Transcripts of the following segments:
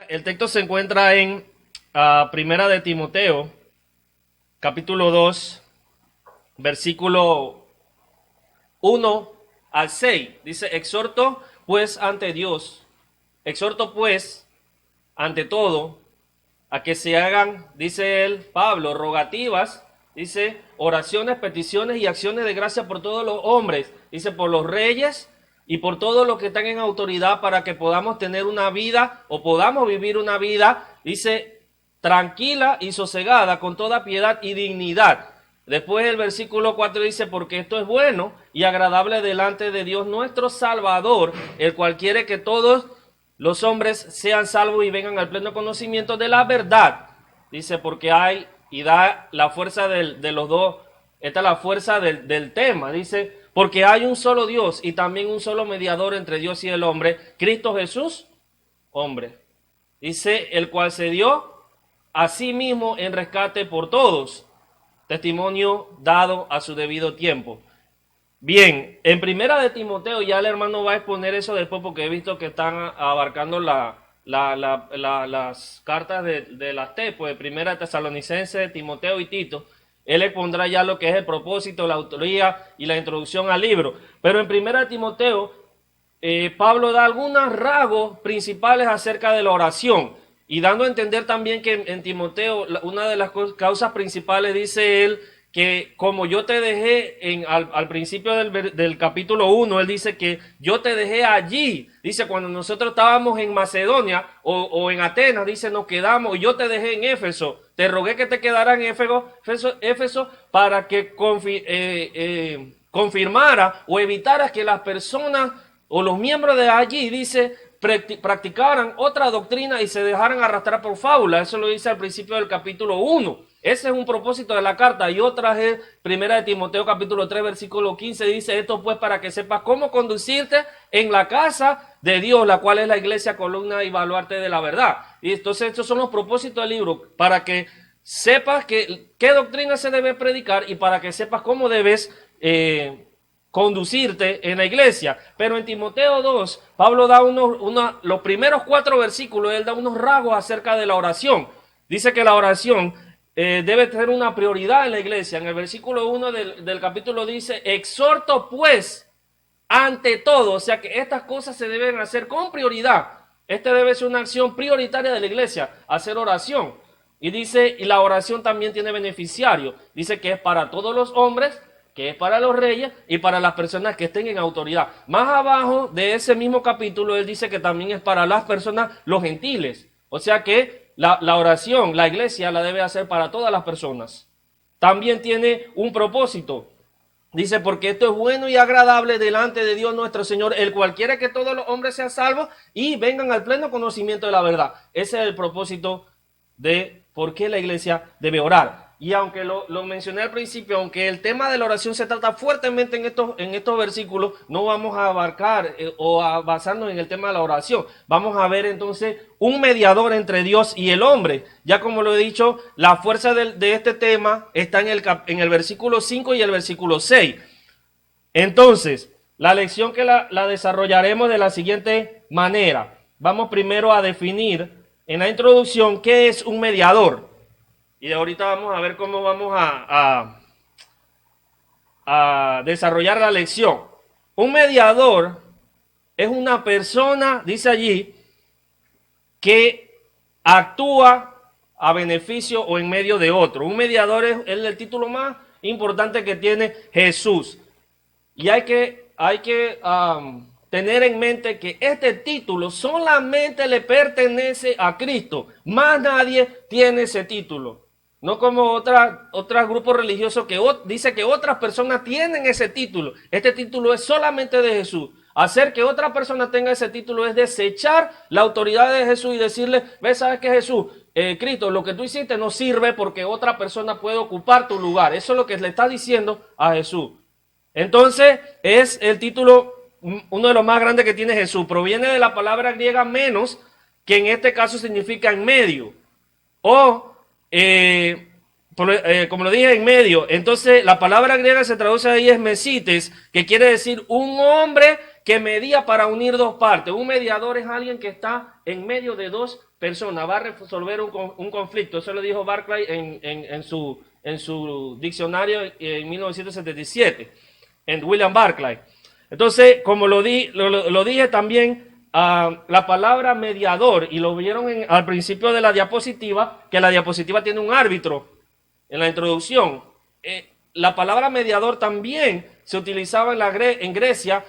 El texto se encuentra en Primera de Timoteo, capítulo 2, versículo 1 al 6. Dice, exhorto pues ante todo, a que se hagan, dice él, Pablo, rogativas, dice, oraciones, peticiones y acciones de gracia por todos los hombres, dice, por los reyes y por todos los que están en autoridad, para que podamos tener una vida o podamos vivir una vida, dice, tranquila y sosegada, con toda piedad y dignidad. Después el versículo 4 dice, porque esto es bueno y agradable delante de Dios nuestro Salvador, el cual quiere que todos los hombres sean salvos y vengan al pleno conocimiento de la verdad. Dice, porque hay, y da la fuerza de los dos, esta es la fuerza del tema. Dice, porque hay un solo Dios y también un solo mediador entre Dios y el hombre, Cristo Jesús, hombre. Dice, el cual se dio a sí mismo en rescate por todos, testimonio dado a su debido tiempo. Bien, en Primera de Timoteo, ya el hermano va a exponer eso después, porque he visto que están abarcando las cartas de las T, pues Primera de Tesalonicenses, Timoteo y Tito. Él expondrá ya lo que es el propósito, la autoría y la introducción al libro. Pero en Primera de Timoteo, Pablo da algunos rasgos principales acerca de la oración, y dando a entender también que en Timoteo, una de las causas principales, dice él, que como yo te dejé al principio del capítulo 1, él dice que yo te dejé allí. Dice, cuando nosotros estábamos en Macedonia o en Atenas, dice, nos quedamos, y yo te dejé en Éfeso. Te rogué que te quedaras en Éfeso para que confirmara o evitara que las personas o los miembros de allí, dice, practicaran otra doctrina y se dejaran arrastrar por fábula. Eso lo dice al principio del capítulo 1. Ese es un propósito de la carta. Y otra es Primera de Timoteo capítulo 3 versículo 15. Dice, esto pues para que sepas cómo conducirte en la casa de Dios, la cual es la iglesia, columna y baluarte de la verdad. Y entonces estos son los propósitos del libro, para que sepas qué doctrina se debe predicar y para que sepas cómo debes conducirte en la iglesia. Pero en Timoteo 2, Pablo da los primeros 4 versículos, él da unos rasgos acerca de la oración. Dice que la oración debe tener una prioridad en la iglesia. En el versículo 1 del capítulo dice, exhorto pues ante todo, o sea que estas cosas se deben hacer con prioridad. Esta debe ser una acción prioritaria de la iglesia, hacer oración. Y dice, y la oración también tiene beneficiario. Dice que es para todos los hombres, que es para los reyes y para las personas que estén en autoridad. Más abajo de ese mismo capítulo, él dice que también es para las personas, los gentiles. O sea que la oración, la iglesia la debe hacer para todas las personas. También tiene un propósito. Dice, porque esto es bueno y agradable delante de Dios nuestro Señor, el cual quiere que todos los hombres sean salvos y vengan al pleno conocimiento de la verdad. Ese es el propósito de por qué la iglesia debe orar. Y aunque lo mencioné al principio, aunque el tema de la oración se trata fuertemente en estos versículos, no vamos a abarcar a basarnos en el tema de la oración. Vamos a ver entonces un mediador entre Dios y el hombre. Ya como lo he dicho, la fuerza de este tema está en el versículo 5 y el versículo 6. Entonces, la lección que la desarrollaremos de la siguiente manera. Vamos primero a definir en la introducción qué es un mediador. Y de ahorita vamos a ver cómo vamos a desarrollar la lección. Un mediador es una persona, dice allí, que actúa a beneficio o en medio de otro. Un mediador es el título más importante que tiene Jesús. Y hay que tener en mente que este título solamente le pertenece a Cristo. Más nadie tiene ese título. No como otros grupos religiosos que dice que otras personas tienen ese título. Este título es solamente de Jesús. Hacer que otra persona tenga ese título es desechar la autoridad de Jesús y decirle, ves, ¿sabes qué, Jesús? Cristo, lo que tú hiciste no sirve porque otra persona puede ocupar tu lugar. Eso es lo que le está diciendo a Jesús. Entonces, es el título, uno de los más grandes que tiene Jesús. Proviene de la palabra griega menos, que en este caso significa en medio. O como lo dije, en medio. Entonces, la palabra griega se traduce ahí es mesites, que quiere decir un hombre que medía para unir dos partes. Un mediador es alguien que está en medio de dos personas, va a resolver un conflicto. Eso lo dijo Barclay en su diccionario en 1977, en William Barclay. Entonces, como lo dije también, la palabra mediador, y lo vieron al principio de la diapositiva, que la diapositiva tiene un árbitro en la introducción. La palabra mediador también se utilizaba en Grecia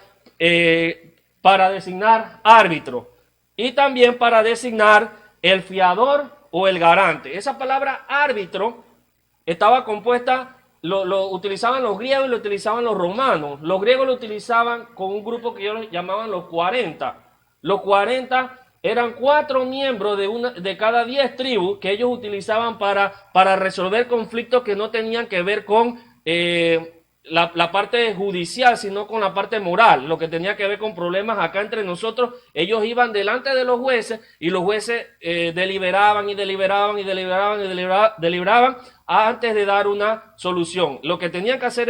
para designar árbitro y también para designar el fiador o el garante. Esa palabra árbitro estaba compuesta, lo utilizaban los griegos y lo utilizaban los romanos. Los griegos lo utilizaban con un grupo que ellos llamaban los 40. Los 40 eran 4 miembros de cada 10 tribus que ellos utilizaban para resolver conflictos que no tenían que ver con la parte judicial, sino con la parte moral, lo que tenía que ver con problemas acá entre nosotros. Ellos iban delante de los jueces y los jueces deliberaban antes de dar una solución. Lo que tenían que hacer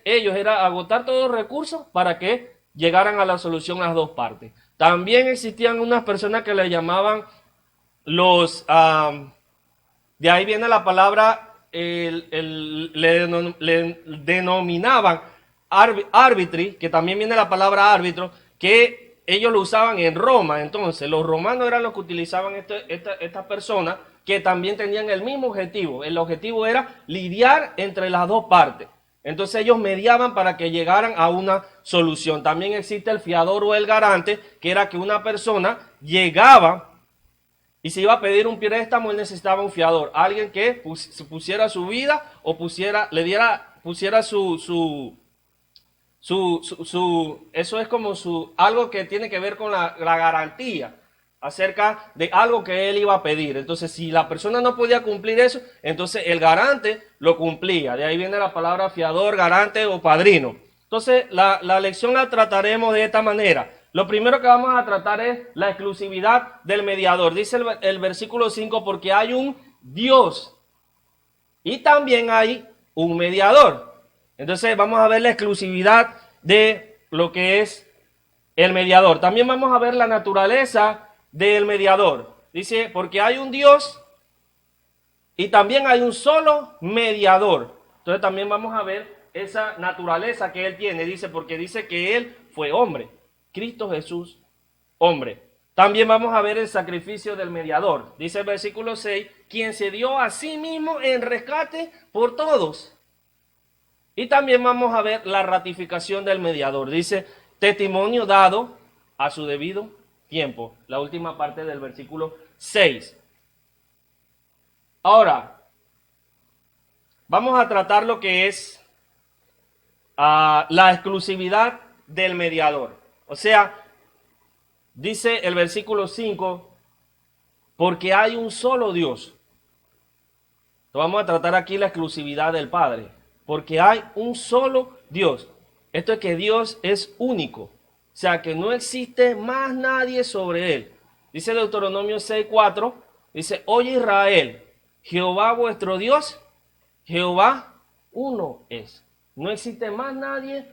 ellos era agotar todos los recursos para que llegaran a la solución las dos partes. También existían unas personas que le llamaban de ahí viene la palabra, le denominaban arbitri, que también viene la palabra árbitro, que ellos lo usaban en Roma. Entonces, los romanos eran los que utilizaban estas personas, que también tenían el mismo objetivo. El objetivo era lidiar entre las dos partes. Entonces ellos mediaban para que llegaran a una solución. También existe el fiador o el garante, que era que una persona llegaba y se iba a pedir un préstamo, él necesitaba un fiador, alguien que pusiera su vida o pusiera eso es como algo que tiene que ver con la garantía acerca de algo que él iba a pedir. Entonces, si la persona no podía cumplir eso, entonces el garante lo cumplía. De ahí viene la palabra fiador, garante o padrino. Entonces, la lección la trataremos de esta manera. Lo primero que vamos a tratar es la exclusividad del mediador. Dice el versículo 5, porque hay un Dios y también hay un mediador. Entonces, vamos a ver la exclusividad de lo que es el mediador. También vamos a ver la naturaleza del mediador. Dice, porque hay un Dios y también hay un solo mediador. Entonces también vamos a ver esa naturaleza que él tiene. Dice, porque dice que él fue hombre. Cristo Jesús, hombre. También vamos a ver el sacrificio del mediador. Dice el versículo 6, quien se dio a sí mismo en rescate por todos. Y también vamos a ver la ratificación del mediador. Dice, testimonio dado a su debido tiempo. La última parte del versículo 6. Ahora, vamos a tratar lo que es la exclusividad del mediador. O sea, dice el versículo 5, porque hay un solo Dios. Entonces vamos a tratar aquí la exclusividad del Padre. Porque hay un solo Dios. Esto es que Dios es único. O sea, que no existe más nadie sobre él. Dice Deuteronomio 6:4, dice, oye Israel, Jehová vuestro Dios, Jehová uno es. No existe más nadie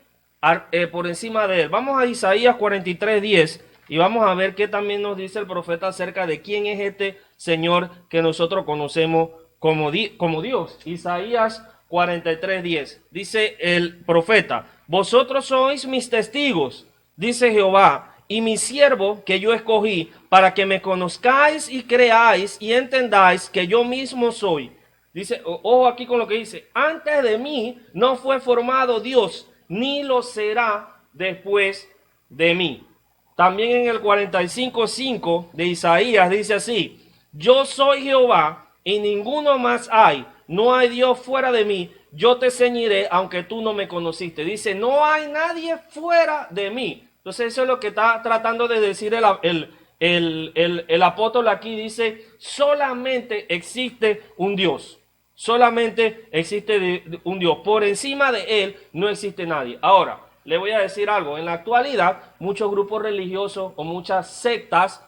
por encima de él. Vamos a Isaías 43:10 y vamos a ver qué también nos dice el profeta acerca de quién es este Señor que nosotros conocemos como Dios. Isaías 43:10. Dice el profeta, vosotros sois mis testigos, dice Jehová, y mi siervo que yo escogí, para que me conozcáis y creáis y entendáis que yo mismo soy. Dice, ojo aquí con lo que dice, antes de mí no fue formado Dios, ni lo será después de mí. También en el 45:5 de Isaías dice así, yo soy Jehová y ninguno más hay, no hay Dios fuera de mí, yo te ceñiré aunque tú no me conociste. Dice, no hay nadie fuera de mí. Entonces eso es lo que está tratando de decir el apóstol aquí. Dice, solamente existe un Dios. Solamente existe un Dios. Por encima de él no existe nadie. Ahora, le voy a decir algo. En la actualidad, muchos grupos religiosos o muchas sectas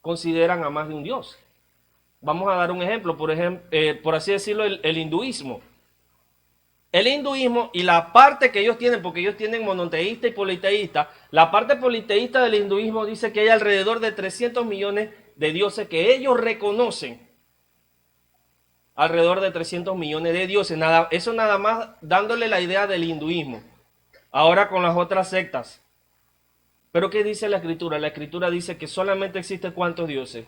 consideran a más de un Dios. Vamos a dar un ejemplo, por así decirlo, el hinduismo. El hinduismo y la parte que ellos tienen, porque ellos tienen monoteísta y politeísta, la parte politeísta del hinduismo dice que hay alrededor de 300 millones de dioses que ellos reconocen. Alrededor de 300 millones de dioses. Eso nada más dándole la idea del hinduismo. Ahora con las otras sectas. Pero ¿qué dice la Escritura? La Escritura dice que solamente existe ¿cuántos dioses?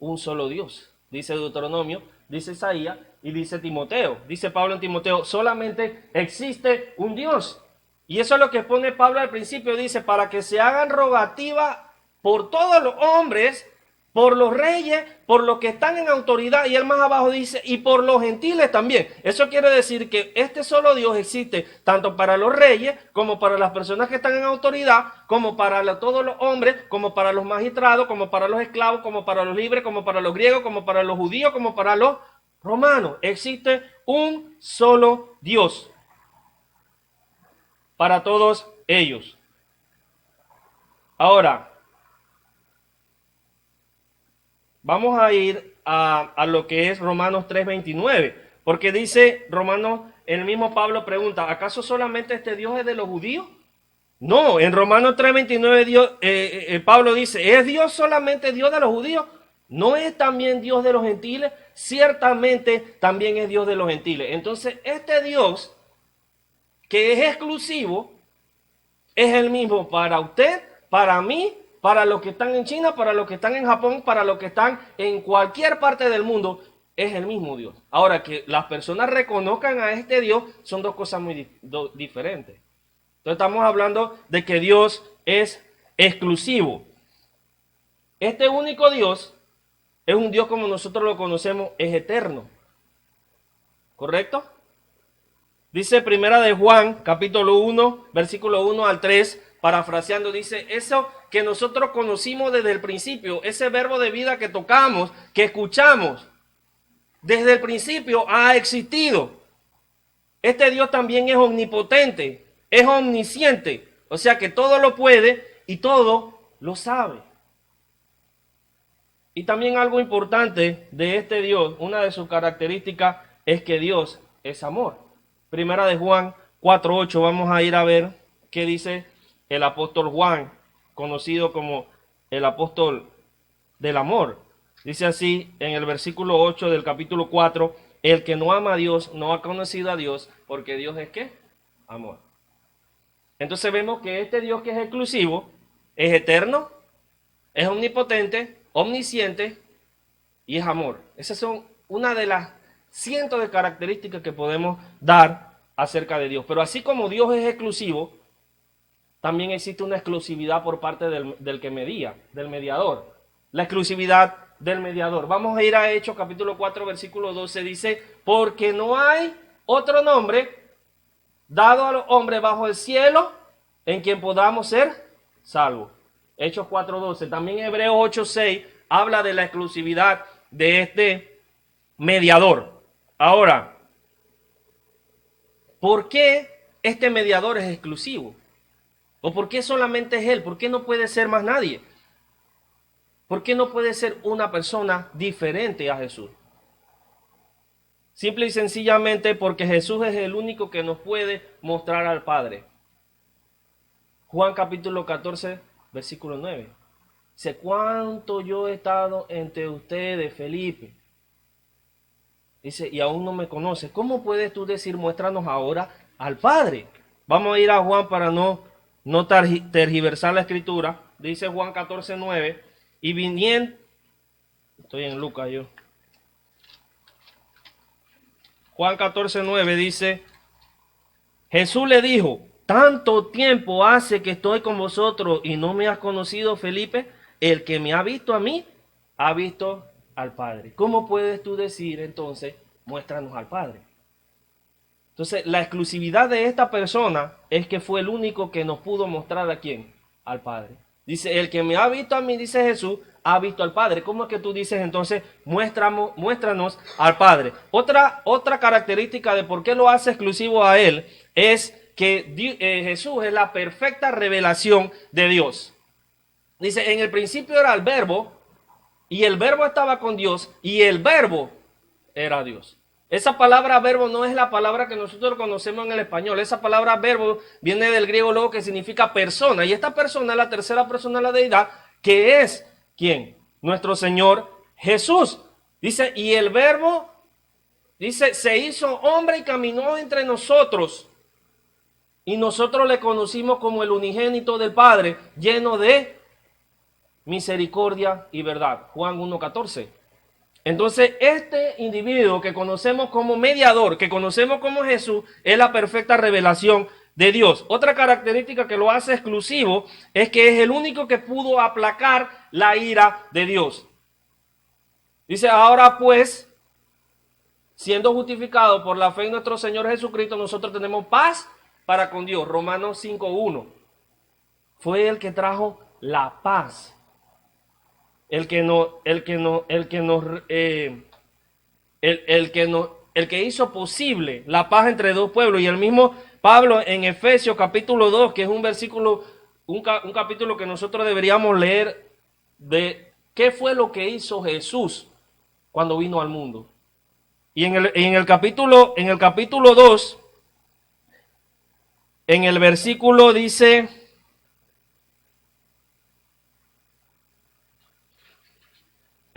Un solo Dios. Dice Deuteronomio, dice Isaías y dice Timoteo. Dice Pablo en Timoteo, solamente existe un Dios. Y eso es lo que pone Pablo al principio. Dice, para que se hagan rogativa por todos los hombres, por los reyes, por los que están en autoridad. Y él más abajo dice, y por los gentiles también. Eso quiere decir que este solo Dios existe tanto para los reyes, como para las personas que están en autoridad, como para todos los hombres, como para los magistrados, como para los esclavos, como para los libres, como para los griegos, como para los judíos, como para los romanos. Existe un solo Dios para todos ellos. Ahora, vamos a ir a lo que es Romanos 3:29, porque dice Romanos, el mismo Pablo pregunta, ¿acaso solamente este Dios es de los judíos? No, en Romanos 3:29 Pablo dice, ¿es Dios solamente Dios de los judíos? ¿No es también Dios de los gentiles? Ciertamente también es Dios de los gentiles. Entonces, este Dios, que es exclusivo, es el mismo para usted, para mí, para los que están en China, para los que están en Japón, para los que están en cualquier parte del mundo, es el mismo Dios. Ahora, que las personas reconozcan a este Dios son dos cosas muy diferentes. Entonces estamos hablando de que Dios es exclusivo. Este único Dios es un Dios como nosotros lo conocemos, es eterno. ¿Correcto? Dice Primera de Juan, capítulo 1, versículo 1 al 3, parafraseando, dice, eso que nosotros conocimos desde el principio, ese verbo de vida que tocamos, que escuchamos, desde el principio ha existido. Este Dios también es omnipotente, es omnisciente, o sea que todo lo puede y todo lo sabe. Y también algo importante de este Dios, una de sus características es que Dios es amor. Primera de Juan 4:8, vamos a ir a ver qué dice el apóstol Juan, conocido como el apóstol del amor. Dice así en el versículo 8 del capítulo 4, el que no ama a Dios no ha conocido a Dios, porque Dios es ¿qué? Amor. Entonces vemos que este Dios que es exclusivo, es eterno, es omnipotente, omnisciente y es amor. Esas son una de las cientos de características que podemos dar acerca de Dios. Pero así como Dios es exclusivo, también existe una exclusividad por parte del que medía, del mediador. La exclusividad del mediador. Vamos a ir a Hechos capítulo 4 versículo 12. Dice, porque no hay otro nombre dado a los hombres bajo el cielo en quien podamos ser salvos. Hechos 4:12. También Hebreos 8:6 habla de la exclusividad de este mediador. Ahora, ¿por qué este mediador es exclusivo? ¿O por qué solamente es él? ¿Por qué no puede ser más nadie? ¿Por qué no puede ser una persona diferente a Jesús? Simple y sencillamente porque Jesús es el único que nos puede mostrar al Padre. Juan capítulo 14, versículo 9. Dice, ¿cuánto yo he estado entre ustedes, Felipe? Dice, y aún no me conoces. ¿Cómo puedes tú decir, muéstranos ahora al Padre? Vamos a ir a Juan para no tergiversar la escritura. Dice Juan 14, 9. Y viniendo, estoy en Lucas yo. Juan 14, 9 dice, Jesús le dijo, tanto tiempo hace que estoy con vosotros y no me has conocido, Felipe. El que me ha visto a mí, ha visto al Padre. ¿Cómo puedes tú decir entonces, muéstranos al Padre? Entonces, la exclusividad de esta persona es que fue el único que nos pudo mostrar a quién, al Padre. Dice, el que me ha visto a mí, dice Jesús, ha visto al Padre. ¿Cómo es que tú dices entonces, muéstranos al Padre? Otra característica de por qué lo hace exclusivo a él es que Jesús es la perfecta revelación de Dios. Dice, en el principio era el verbo, y el verbo estaba con Dios y el verbo era Dios. Esa palabra verbo no es la palabra que nosotros conocemos en el español. Esa palabra verbo viene del griego luego que significa persona. Y esta persona es la tercera persona de la deidad, que es, ¿quién? Nuestro Señor Jesús. Dice, y el verbo, dice, se hizo hombre y caminó entre nosotros. Y nosotros le conocimos como el unigénito del Padre, lleno de misericordia y verdad. Juan 1:14. Entonces, este individuo que conocemos como mediador, que conocemos como Jesús, es la perfecta revelación de Dios. Otra característica que lo hace exclusivo es que es el único que pudo aplacar la ira de Dios. Dice, ahora pues, siendo justificado por la fe en nuestro Señor Jesucristo, nosotros tenemos paz para con Dios. Romanos 5:1. Fue el que trajo la paz. El que hizo posible la paz entre dos pueblos. Y el mismo Pablo en Efesios capítulo 2, que es un versículo, un capítulo que nosotros deberíamos leer, de qué fue lo que hizo Jesús cuando vino al mundo. Y en el capítulo 2, en el versículo dice...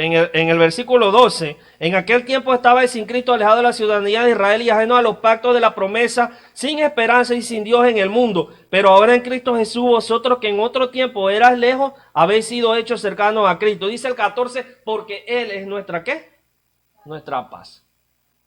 En el versículo 12, en aquel tiempo estabais sin Cristo, alejado de la ciudadanía de Israel y ajeno a los pactos de la promesa, sin esperanza y sin Dios en el mundo. Pero ahora en Cristo Jesús, vosotros que en otro tiempo eras lejos, habéis sido hechos cercanos a Cristo. Dice el 14, porque Él es nuestra ¿qué? Nuestra paz.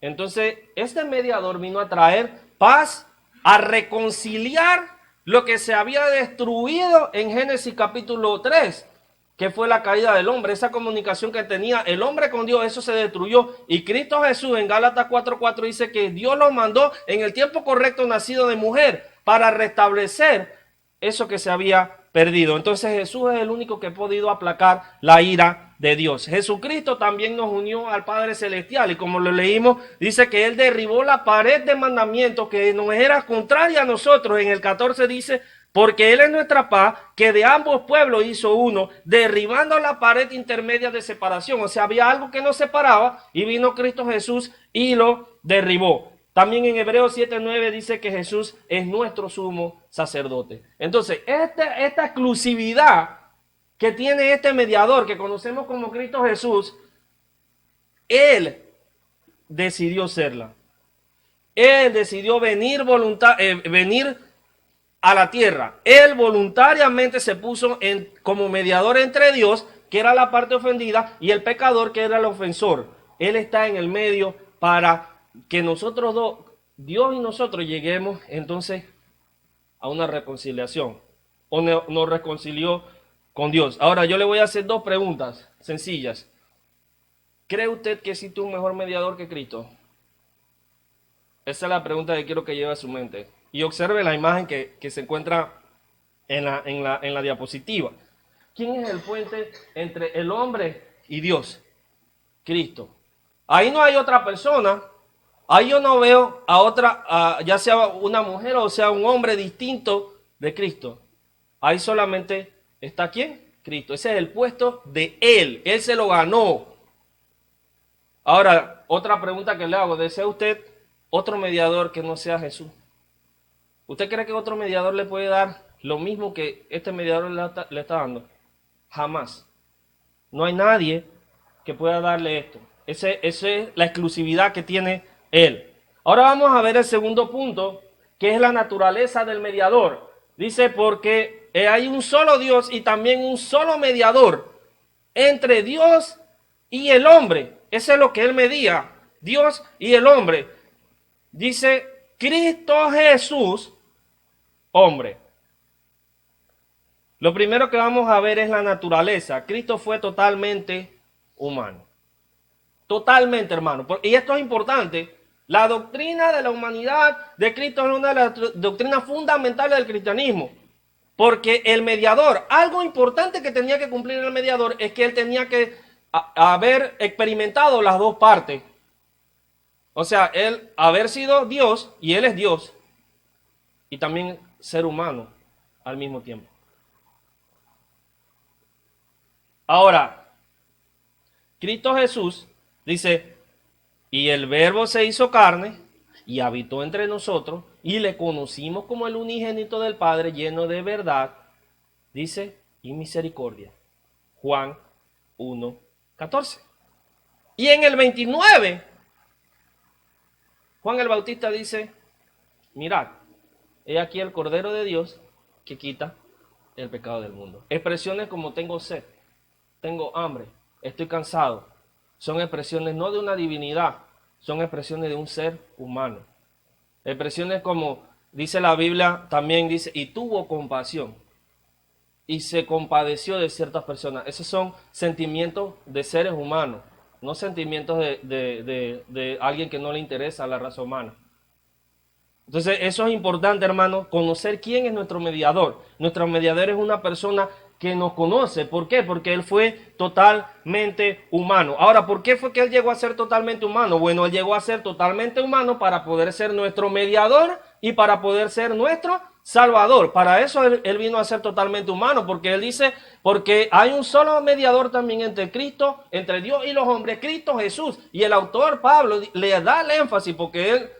Entonces, este mediador vino a traer paz, a reconciliar lo que se había destruido en Génesis capítulo 3. Que fue la caída del hombre, esa comunicación que tenía el hombre con Dios, eso se destruyó. Y Cristo Jesús en Gálatas 4:4 dice que Dios lo mandó en el tiempo correcto, nacido de mujer, para restablecer eso que se había perdido. Entonces Jesús es el único que ha podido aplacar la ira de Dios. Jesucristo también nos unió al Padre Celestial y como lo leímos, dice que Él derribó la pared de mandamientos que nos era contraria a nosotros. En el 14 dice... Porque Él es nuestra paz, que de ambos pueblos hizo uno, derribando la pared intermedia de separación. O sea, había algo que nos separaba y vino Cristo Jesús y lo derribó. También en Hebreos 7:9 dice que Jesús es nuestro sumo sacerdote. Entonces, esta exclusividad que tiene este mediador que conocemos como Cristo Jesús, Él decidió serla. Él decidió venir a la tierra. Él voluntariamente se puso como mediador entre Dios, que era la parte ofendida, y el pecador, que era el ofensor. Él está en el medio para que nosotros dos, Dios y nosotros, lleguemos entonces a una reconciliación. O nos reconcilió con Dios. Ahora yo le voy a hacer dos preguntas sencillas. ¿Cree usted que existe un mejor mediador que Cristo? Esa es la pregunta que quiero que lleve a su mente. Y observe la imagen que se encuentra en la diapositiva. ¿Quién es el puente entre el hombre y Dios? Cristo. Ahí no hay otra persona. Ahí yo no veo a otra, ya sea una mujer o sea un hombre distinto de Cristo. Ahí solamente está ¿quién? Cristo. Ese es el puesto de Él. Él se lo ganó. Ahora, otra pregunta que le hago. ¿Desea usted otro mediador que no sea Jesús? ¿Usted cree que otro mediador le puede dar lo mismo que este mediador le está dando? Jamás. No hay nadie que pueda darle esto. Esa es la exclusividad que tiene Él. Ahora vamos a ver el segundo punto, que es la naturaleza del mediador. Dice, porque hay un solo Dios y también un solo mediador entre Dios y el hombre. Eso es lo que Él medía, Dios y el hombre. Dice, Cristo Jesús, hombre. Lo primero que vamos a ver es la naturaleza. Cristo fue totalmente humano. Totalmente, hermano. Y esto es importante. La doctrina de la humanidad de Cristo es una de las doctrinas fundamentales del cristianismo. Porque el mediador, algo importante que tenía que cumplir el mediador es que él tenía que haber experimentado las dos partes. O sea, él haber sido Dios, y él es Dios, y también ser humano al mismo tiempo. Ahora, Cristo Jesús, dice, y el Verbo se hizo carne y habitó entre nosotros y le conocimos como el unigénito del Padre, lleno de verdad, dice, y misericordia. Juan 1:14. Y en el 29, Juan el Bautista dice, mirad, he aquí el Cordero de Dios que quita el pecado del mundo. Expresiones como tengo sed, tengo hambre, estoy cansado, son expresiones no de una divinidad, son expresiones de un ser humano. Expresiones como dice la Biblia, también dice, y tuvo compasión, y se compadeció de ciertas personas. Esos son sentimientos de seres humanos, no sentimientos de alguien que no le interesa a la raza humana. Entonces eso es importante, hermano, conocer quién es nuestro mediador. Nuestro mediador es una persona que nos conoce. ¿Por qué? Porque Él fue totalmente humano. Ahora, ¿por qué fue que Él llegó a ser totalmente humano? Bueno, Él llegó a ser totalmente humano para poder ser nuestro mediador y para poder ser nuestro Salvador. Para eso él vino a ser totalmente humano, porque Él dice, porque hay un solo mediador también entre Cristo, entre Dios y los hombres, Cristo Jesús. Y el autor Pablo le da el énfasis porque el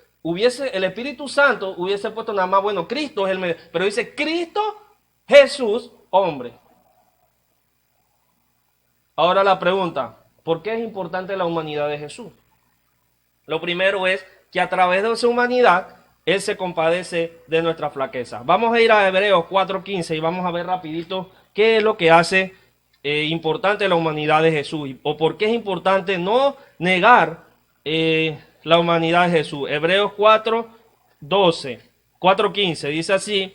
Espíritu Santo hubiese puesto nada más, bueno, Cristo es el mediador, pero dice Cristo Jesús, hombre. Ahora la pregunta, ¿por qué es importante la humanidad de Jesús? Lo primero es que a través de su humanidad, Él se compadece de nuestra flaqueza. Vamos a ir a Hebreos 4:15 y vamos a ver rapidito qué es lo que hace importante la humanidad de Jesús, o por qué es importante no negar la humanidad de Jesús. Hebreos 4:15 dice así,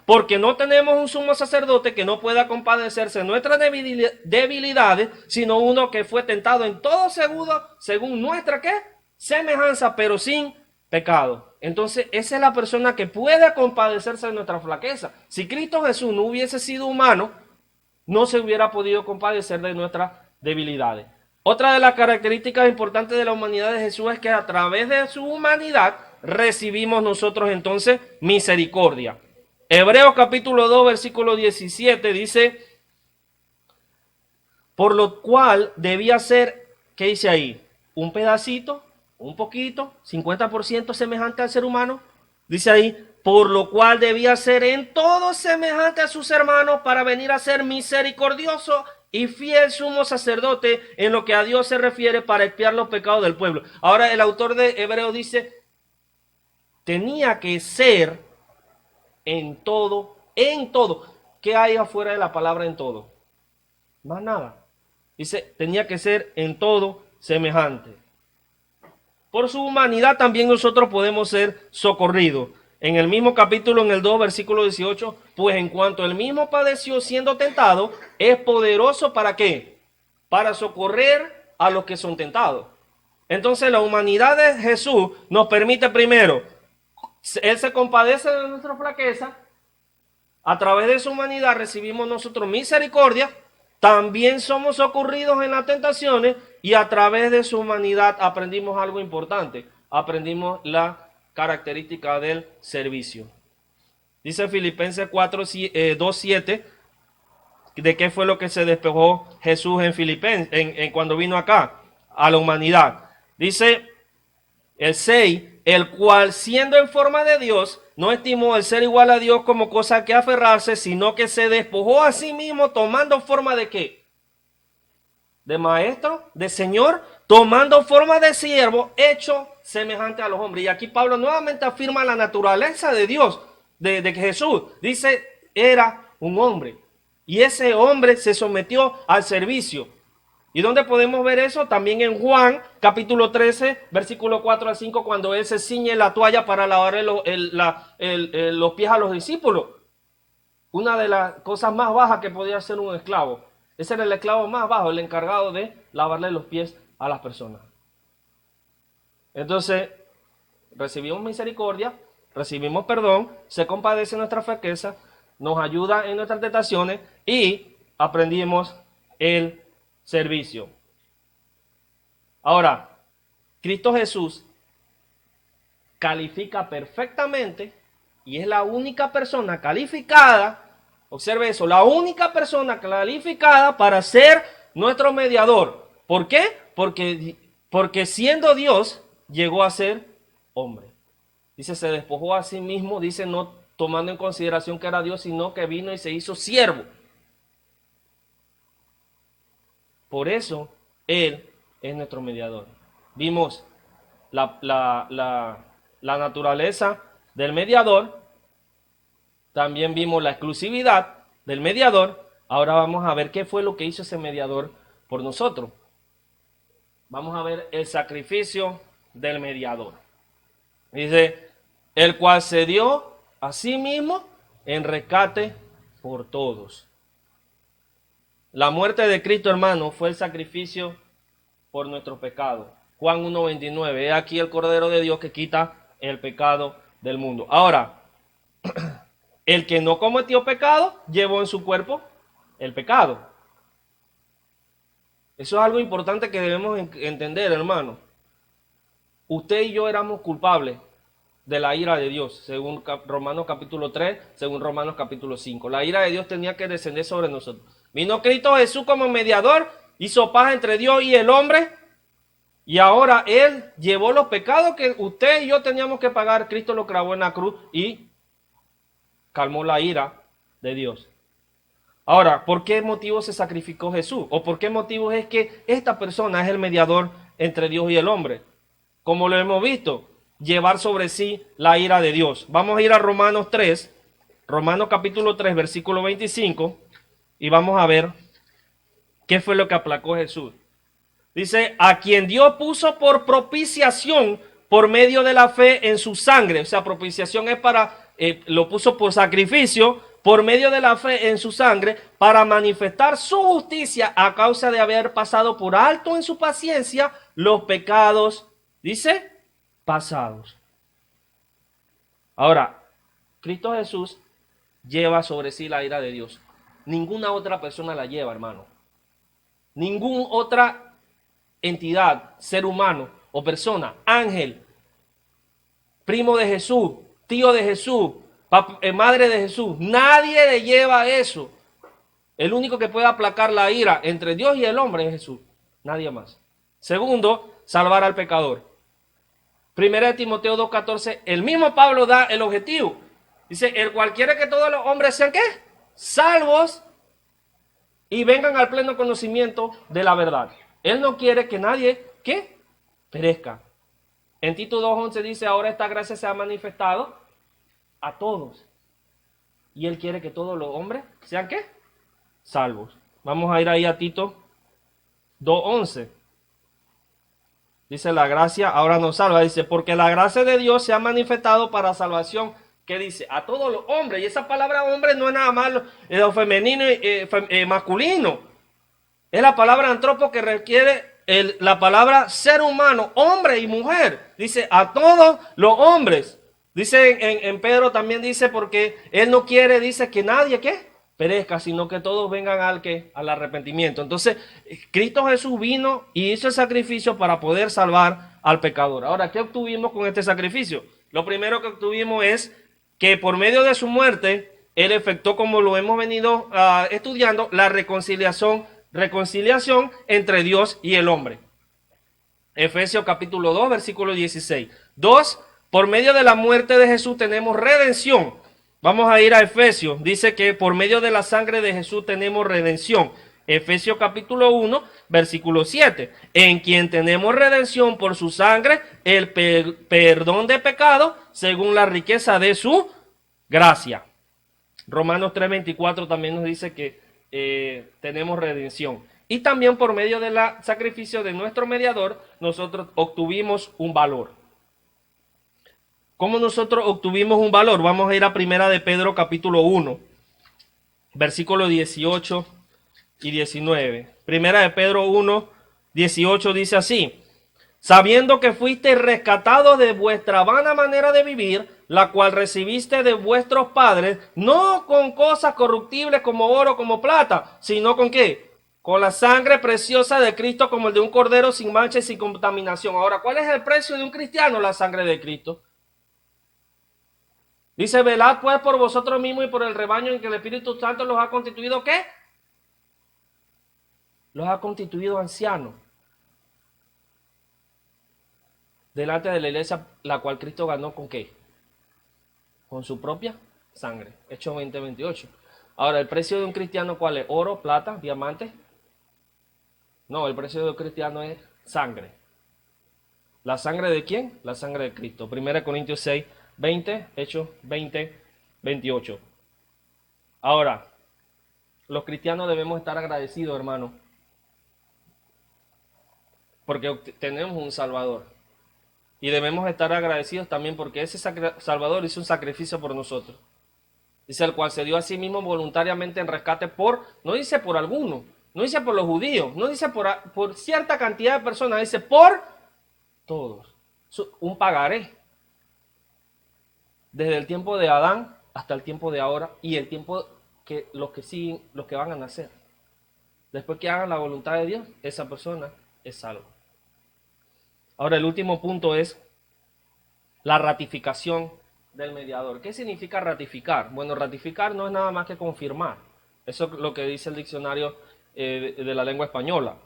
porque no tenemos un sumo sacerdote que no pueda compadecerse de nuestras debilidades, sino uno que fue tentado en todo según nuestra ¿qué? Semejanza, pero sin pecado. Entonces esa es la persona que puede compadecerse de nuestra flaqueza. Si Cristo Jesús no hubiese sido humano, no se hubiera podido compadecer de nuestras debilidades. Otra de las características importantes de la humanidad de Jesús es que a través de su humanidad recibimos nosotros entonces misericordia. Hebreos capítulo 2 versículo 17 dice, por lo cual debía ser, ¿qué dice ahí? Un pedacito, un poquito, 50% semejante al ser humano. Dice ahí, por lo cual debía ser en todo semejante a sus hermanos para venir a ser misericordioso y fiel sumo sacerdote en lo que a Dios se refiere para expiar los pecados del pueblo. Ahora el autor de Hebreos dice, tenía que ser en todo. ¿Qué hay afuera de la palabra en todo? Más nada. Dice, tenía que ser en todo semejante. Por su humanidad también nosotros podemos ser socorridos. En el mismo capítulo, en el 2, versículo 18, pues en cuanto él mismo padeció siendo tentado, es poderoso ¿para qué? Para socorrer a los que son tentados. Entonces la humanidad de Jesús nos permite primero, Él se compadece de nuestra flaqueza, a través de su humanidad recibimos nosotros misericordia, también somos socorridos en las tentaciones y a través de su humanidad aprendimos algo importante, aprendimos la característica del servicio. Dice Filipenses 2:7, de qué fue lo que se despejó Jesús en Filipenses, cuando vino acá, a la humanidad. Dice el 6, el cual siendo en forma de Dios, no estimó el ser igual a Dios como cosa que aferrarse, sino que se despojó a sí mismo tomando forma de ¿qué? De maestro, de señor, tomando forma de siervo, hecho semejante a los hombres. Y aquí Pablo nuevamente afirma la naturaleza de Dios, de Jesús. Dice, era un hombre. Y ese hombre se sometió al servicio. ¿Y dónde podemos ver eso? También en Juan, capítulo 13, versículo 4 al 5, cuando él se ciñe la toalla para lavar los pies a los discípulos. Una de las cosas más bajas que podía hacer un esclavo. Ese era el esclavo más bajo, el encargado de lavarle los pies a las personas. Entonces, recibimos misericordia, recibimos perdón, se compadece nuestra flaqueza, nos ayuda en nuestras tentaciones y aprendimos el servicio. Ahora, Cristo Jesús califica perfectamente y es la única persona calificada, observe eso, la única persona calificada para ser nuestro mediador. ¿Por qué? Porque siendo Dios, llegó a ser hombre. Dice, se despojó a sí mismo, dice, no tomando en consideración que era Dios, sino que vino y se hizo siervo. Por eso, Él es nuestro mediador. Vimos la naturaleza del mediador, también vimos la exclusividad del mediador. Ahora vamos a ver qué fue lo que hizo ese mediador por nosotros. Vamos a ver el sacrificio del mediador. Dice, el cual se dio a sí mismo en rescate por todos. La muerte de Cristo, hermano, fue el sacrificio por nuestro pecado. Juan 1:29, he aquí el Cordero de Dios que quita el pecado del mundo. Ahora, el que no cometió pecado, llevó en su cuerpo el pecado. Eso es algo importante que debemos entender, hermano. Usted y yo éramos culpables de la ira de Dios, según Romanos capítulo 3, según Romanos capítulo 5. La ira de Dios tenía que descender sobre nosotros. Vino Cristo Jesús como mediador, hizo paz entre Dios y el hombre, y ahora Él llevó los pecados que usted y yo teníamos que pagar. Cristo lo clavó en la cruz y calmó la ira de Dios. Ahora, ¿por qué motivo se sacrificó Jesús? ¿O por qué motivo es que esta persona es el mediador entre Dios y el hombre? Como lo hemos visto, llevar sobre sí la ira de Dios. Vamos a ir a Romanos 3, Romanos capítulo 3, versículo 25, y vamos a ver qué fue lo que aplacó Jesús. Dice, a quien Dios puso por propiciación por medio de la fe en su sangre. O sea, propiciación es lo puso por sacrificio, por medio de la fe en su sangre, para manifestar su justicia a causa de haber pasado por alto en su paciencia los pecados, dice, pasados. Ahora, Cristo Jesús lleva sobre sí la ira de Dios. Ninguna otra persona la lleva, hermano. Ninguna otra entidad, ser humano o persona, ángel, primo de Jesús, tío de Jesús, madre de Jesús, nadie le lleva eso. El único que puede aplacar la ira entre Dios y el hombre es Jesús, nadie más. Segundo, salvar al pecador. Primera de Timoteo 2:14, el mismo Pablo da el objetivo. Dice, el cual quiere que todos los hombres sean ¿qué? Salvos y vengan al pleno conocimiento de la verdad. Él no quiere que nadie, ¿qué? Perezca. En Tito 2:11 dice, ahora esta gracia se ha manifestado a todos. Y Él quiere que todos los hombres sean, ¿qué? Salvos. Vamos a ir ahí a Tito 2:11. Dice, la gracia ahora nos salva. Dice, porque la gracia de Dios se ha manifestado para salvación. ¿Qué dice? A todos los hombres. Y esa palabra hombre no es nada más lo femenino y masculino. Es la palabra antropo que requiere la palabra ser humano, hombre y mujer. Dice a todos los hombres. Dice en Pedro también dice porque Él no quiere, dice que nadie ¿qué? Perezca, sino que todos vengan al arrepentimiento. Entonces, Cristo Jesús vino y hizo el sacrificio para poder salvar al pecador. Ahora, ¿qué obtuvimos con este sacrificio? Lo primero que obtuvimos es que por medio de su muerte, Él efectuó, como lo hemos venido estudiando, la reconciliación entre Dios y el hombre. Efesios capítulo 2, versículo 16. 2, por medio de la muerte de Jesús tenemos redención. Vamos a ir a Efesios. Dice que por medio de la sangre de Jesús tenemos redención. Efesios capítulo 1, versículo 7. En quien tenemos redención por su sangre, el perdón de pecado, según la riqueza de su gracia. Romanos 3:24 también nos dice que tenemos redención. Y también por medio del sacrificio de nuestro mediador, nosotros obtuvimos un valor. ¿Cómo nosotros obtuvimos un valor? Vamos a ir a Primera de Pedro capítulo 1, versículos 18 y 19. Primera de Pedro 1, 18 dice así: sabiendo que fuisteis rescatados de vuestra vana manera de vivir, la cual recibiste de vuestros padres, no con cosas corruptibles como oro, como plata, sino con ¿qué? Con la sangre preciosa de Cristo, como el de un cordero sin mancha y sin contaminación. Ahora, ¿cuál es el precio de un cristiano? La sangre de Cristo. Dice, velad pues por vosotros mismos y por el rebaño en que el Espíritu Santo los ha constituido, ¿qué? los ha constituido ancianos delante de la iglesia, la cual Cristo ganó ¿con qué? Con su propia sangre. Hechos 20:28. Ahora, ¿el precio de un cristiano cuál es? ¿Oro, plata, diamante? No, el precio de un cristiano es sangre. ¿La sangre de quién? La sangre de Cristo. 1 Corintios 6:20, Hechos 20:28. Ahora, los cristianos debemos estar agradecidos, hermano, porque tenemos un Salvador. Y debemos estar agradecidos también porque ese Salvador hizo un sacrificio por nosotros. Dice el cual se dio a sí mismo voluntariamente en rescate no dice por alguno, no dice por los judíos, no dice por cierta cantidad de personas, dice por todos. Un pagaré. Desde el tiempo de Adán hasta el tiempo de ahora y el tiempo que los que siguen, los que van a nacer. Después que hagan la voluntad de Dios, esa persona es salva. Ahora el último punto es la ratificación del mediador. ¿Qué significa ratificar? Bueno, ratificar no es nada más que confirmar. Eso es lo que dice el diccionario de la lengua española.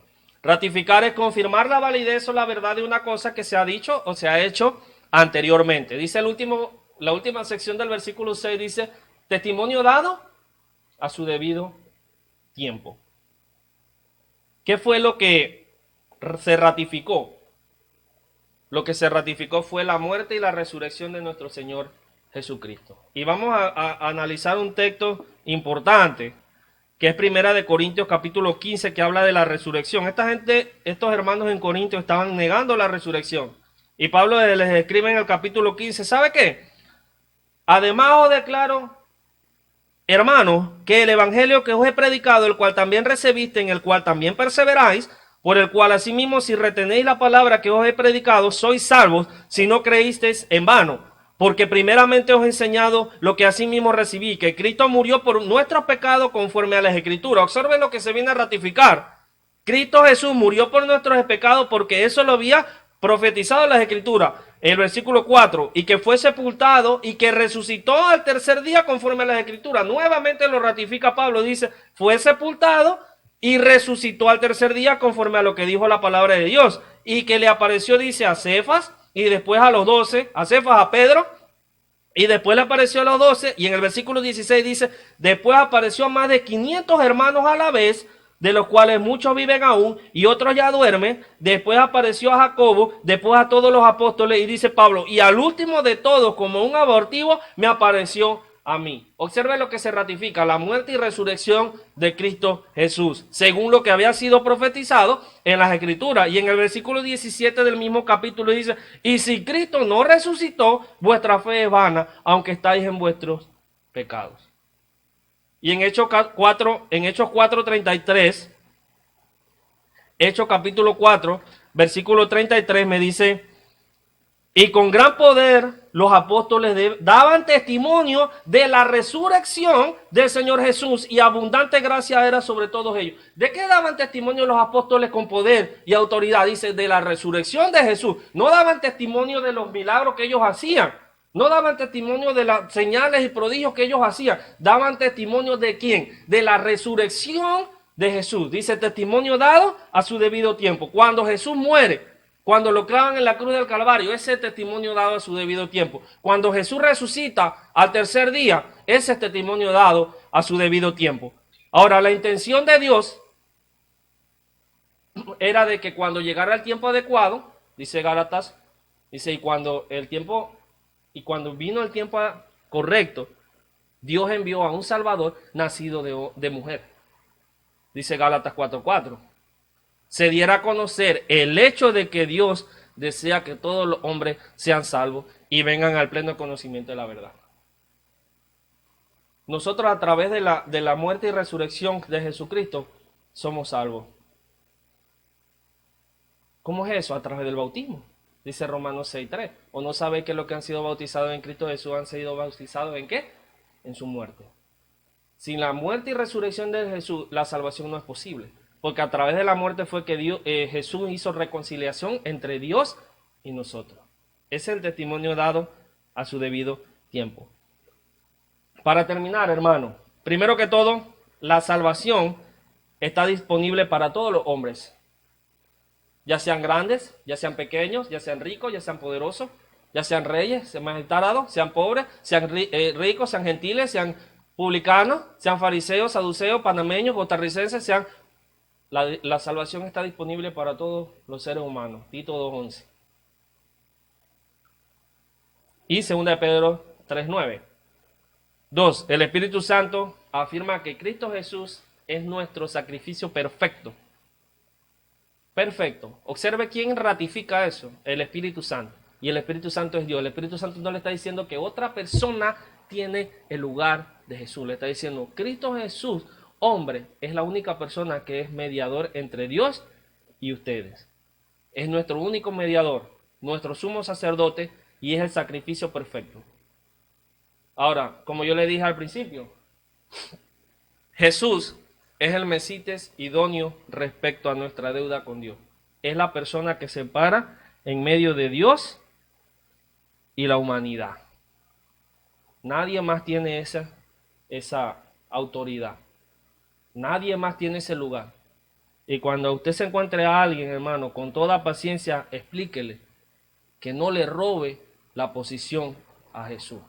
Ratificar es confirmar la validez o la verdad de una cosa que se ha dicho o se ha hecho anteriormente. Dice la última sección del versículo 6, dice, testimonio dado a su debido tiempo. ¿Qué fue lo que se ratificó? Lo que se ratificó fue la muerte y la resurrección de nuestro Señor Jesucristo. Y vamos a analizar un texto importante, que es 1 Corintios capítulo 15, que habla de la resurrección. Estos hermanos en Corintios estaban negando la resurrección. Y Pablo les escribe en el capítulo 15, ¿sabe qué? Además os declaro, hermanos, que el evangelio que os he predicado, el cual también recibiste, en el cual también perseveráis, por el cual asimismo si retenéis la palabra que os he predicado, sois salvos, si no creísteis en vano. Porque primeramente os he enseñado lo que asimismo recibí, que Cristo murió por nuestros pecados conforme a las Escrituras. Observen lo que se viene a ratificar. Cristo Jesús murió por nuestros pecados porque eso lo había profetizado en las Escrituras. El versículo 4, y que fue sepultado y que resucitó al tercer día conforme a las Escrituras. Nuevamente lo ratifica Pablo, dice, fue sepultado y resucitó al tercer día conforme a lo que dijo la palabra de Dios. Y que le apareció, dice, a Cefas y después a los 12, a Cefas, a Pedro, y después le apareció a los 12, y en el versículo 16 dice, después apareció a más de 500 hermanos a la vez, de los cuales muchos viven aún y otros ya duermen. Después apareció a Jacobo, después a todos los apóstoles, y dice Pablo, y al último de todos, como un abortivo, me apareció a mí. Observe lo que se ratifica, la muerte y resurrección de Cristo Jesús, según lo que había sido profetizado en las Escrituras. Y en el versículo 17 del mismo capítulo dice, y si Cristo no resucitó, vuestra fe es vana, aunque estáis en vuestros pecados. Y en Hechos 4:33, Hechos capítulo 4, versículo 33 me dice, y con gran poder los apóstoles daban testimonio de la resurrección del Señor Jesús, y abundante gracia era sobre todos ellos. ¿De qué daban testimonio los apóstoles con poder y autoridad? Dice, de la resurrección de Jesús. No daban testimonio de los milagros que ellos hacían. No daban testimonio de las señales y prodigios que ellos hacían. Daban testimonio de quién? De la resurrección de Jesús. Dice, testimonio dado a su debido tiempo. Cuando Jesús muere, cuando lo clavan en la cruz del Calvario, ese testimonio dado a su debido tiempo. Cuando Jesús resucita al tercer día, ese testimonio dado a su debido tiempo. Ahora, la intención de Dios era de que cuando llegara el tiempo adecuado, dice Gálatas, dice, y cuando vino el tiempo correcto, Dios envió a un Salvador nacido de mujer. Dice Gálatas 4:4. Se diera a conocer el hecho de que Dios desea que todos los hombres sean salvos y vengan al pleno conocimiento de la verdad. Nosotros a través de la muerte y resurrección de Jesucristo somos salvos. ¿Cómo es eso? A través del bautismo. Dice Romanos 6:3. ¿O no sabe que los que han sido bautizados en Cristo Jesús han sido bautizados en qué? En su muerte. Sin la muerte y resurrección de Jesús, la salvación no es posible. Porque a través de la muerte fue que Jesús hizo reconciliación entre Dios y nosotros. Ese es el testimonio dado a su debido tiempo. Para terminar, hermano, primero que todo, la salvación está disponible para todos los hombres, ya sean grandes, ya sean pequeños, ya sean ricos, ya sean poderosos, ya sean reyes, sean magistrados, sean pobres, sean ricos, sean gentiles, sean publicanos, sean fariseos, saduceos, panameños, costarricenses, sean... La salvación está disponible para todos los seres humanos. Tito 2:11. Y 2 de Pedro 3:9. 2. El Espíritu Santo afirma que Cristo Jesús es nuestro sacrificio perfecto. Perfecto. Observe quién ratifica eso. El Espíritu Santo. Y el Espíritu Santo es Dios. El Espíritu Santo no le está diciendo que otra persona tiene el lugar de Jesús. Le está diciendo, Cristo Jesús, hombre, es la única persona que es mediador entre Dios y ustedes. Es nuestro único mediador, nuestro sumo sacerdote, y es el sacrificio perfecto. Ahora, como yo le dije al principio, Jesús es el mesites idóneo respecto a nuestra deuda con Dios. Es la persona que se para en medio de Dios y la humanidad. Nadie más tiene esa autoridad. Nadie más tiene ese lugar. Y cuando usted se encuentre a alguien, hermano, con toda paciencia, explíquele que no le robe la posición a Jesús.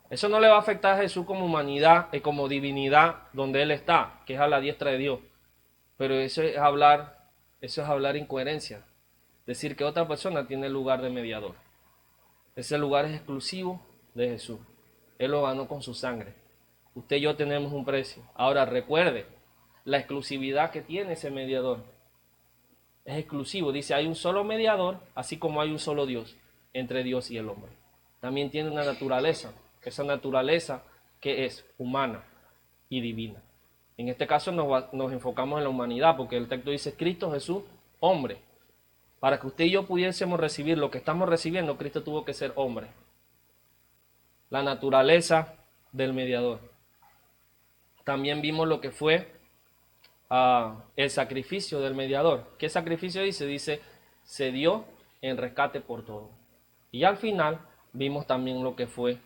Eso no le va a afectar a Jesús como humanidad y como divinidad donde Él está, que es a la diestra de Dios. Pero eso es hablar incoherencia. Decir que otra persona tiene el lugar de mediador. Ese lugar es exclusivo de Jesús. Él lo ganó con su sangre. Usted y yo tenemos un precio. Ahora recuerde la exclusividad que tiene ese mediador. Es exclusivo. Dice, hay un solo mediador, así como hay un solo Dios, entre Dios y el hombre. También tiene una naturaleza. Esa naturaleza que es humana y divina. En este caso nos enfocamos en la humanidad, porque el texto dice, Cristo Jesús, hombre. Para que usted y yo pudiésemos recibir lo que estamos recibiendo, Cristo tuvo que ser hombre. La naturaleza del mediador. También vimos lo que fue el sacrificio del mediador. ¿Qué sacrificio dice? Dice, se dio en rescate por todo. Y al final vimos también lo que fue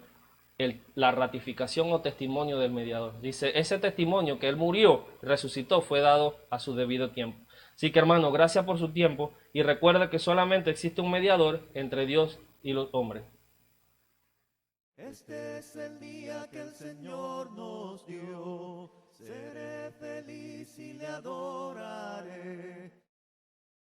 la ratificación o testimonio del mediador. Dice, ese testimonio que él murió, resucitó, fue dado a su debido tiempo. Así que hermano, gracias por su tiempo y recuerda que solamente existe un mediador entre Dios y los hombres. Este es el día que el Señor nos dio, seré feliz y le adoraré.